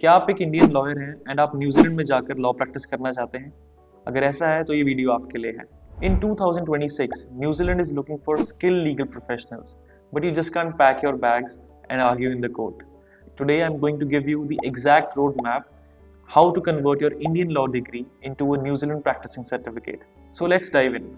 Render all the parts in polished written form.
क्या आप एक इंडियन लॉयर हैं एंड आप न्यूजीलैंड में जाकर लॉ प्रैक्टिस करना चाहते हैं? अगर ऐसा है तो ये वीडियो आपके लिए है। In 2026, New Zealand is looking for skilled legal professionals, but you just can't pack your bags and argue in the court. Today I'm going to give you the exact roadmap how to convert your Indian law degree into a New Zealand practicing certificate. So let's dive in.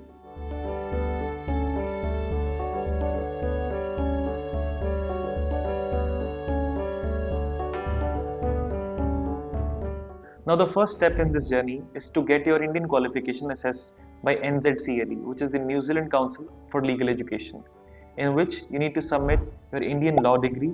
Now the first step in this journey is to get your Indian qualification assessed by NZCLE, which is the New Zealand Council for Legal Education, in which you need to submit your Indian law degree,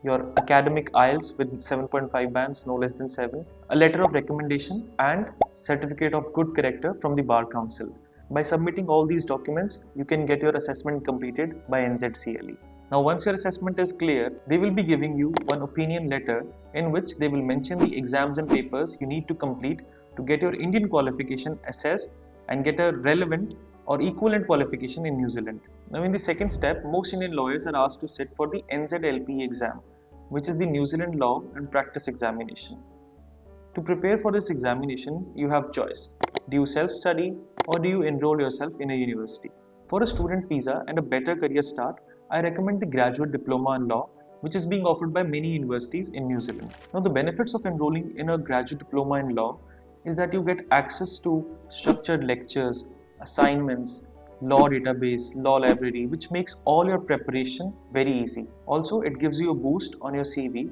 your academic IELTS with 7.5 bands, no less than 7, a letter of recommendation and certificate of good character from the Bar Council. By submitting all these documents, you can get your assessment completed by NZCLE. Now once your assessment is clear, they will be giving you one opinion letter in which they will mention the exams and papers you need to complete to get your Indian qualification assessed and get a relevant or equivalent qualification in New Zealand. Now in the second step, most Indian lawyers are asked to sit for the NZLPE exam, which is the New Zealand Law and Practice examination. To prepare for this examination, you have choice. Do you self-study or do you enroll yourself in a university? For a student visa and a better career start, I recommend the graduate diploma in law, which is being offered by many universities in New Zealand. Now the benefits of enrolling in a graduate diploma in law is that you get access to structured lectures, assignments, law database, law library, which makes all your preparation very easy. Also, it gives you a boost on your CV.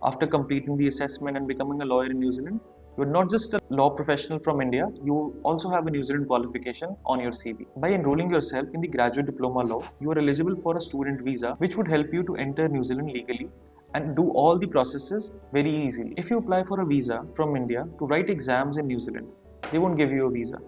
After completing the assessment and becoming a lawyer in New Zealand, you're not just a law professional from India, you also have a New Zealand qualification on your CV. By enrolling yourself in the graduate diploma law, you are eligible for a student visa, which would help you to enter New Zealand legally and do all the processes very easily. If you apply for a visa from India to write exams in New Zealand, they won't give you a visa.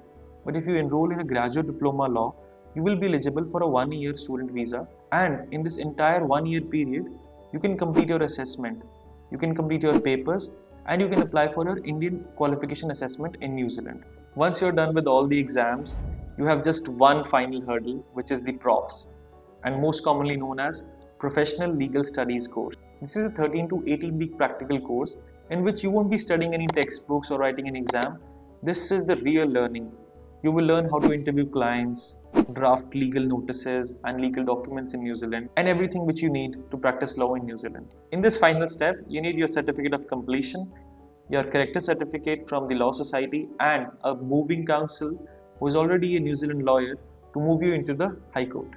But if you enroll in a graduate diploma law, you will be eligible for a 1-year student visa, and in this entire 1-year period, you can complete your assessment, you can complete your papers, and you can apply for your Indian qualification assessment in New Zealand. Once you're done with all the exams, you have just one final hurdle, which is the PROFS, and most commonly known as Professional Legal Studies course. This is a 13 to 18 week practical course in which you won't be studying any textbooks or writing an exam. This is the real learning. You will learn how to interview clients, draft legal notices and legal documents in New Zealand, and everything which you need to practice law in New Zealand. In this final step, you need your certificate of completion, your character certificate from the Law Society, and a moving counsel who is already a New Zealand lawyer to move you into the High Court.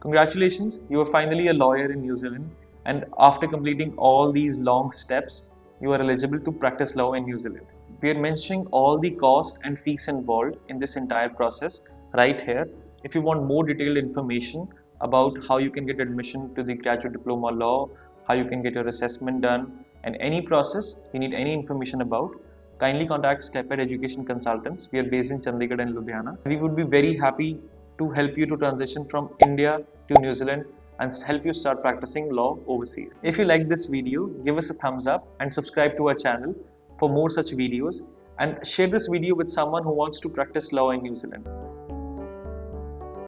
Congratulations, you are finally a lawyer in New Zealand, and after completing all these long steps, you are eligible to practice law in New Zealand. We are mentioning all the cost and fees involved in this entire process right here. If you want more detailed information about how you can get admission to the graduate diploma law, how you can get your assessment done, and any process you need any information about, kindly contact Stephead Education Consultants. We are based in Chandigarh and Ludhiana. We would be very happy to help you to transition from India to New Zealand and help you start practicing law overseas. If you like this video, give us a thumbs up and subscribe to our channel for more such videos, and share this video with someone who wants to practice law in New Zealand.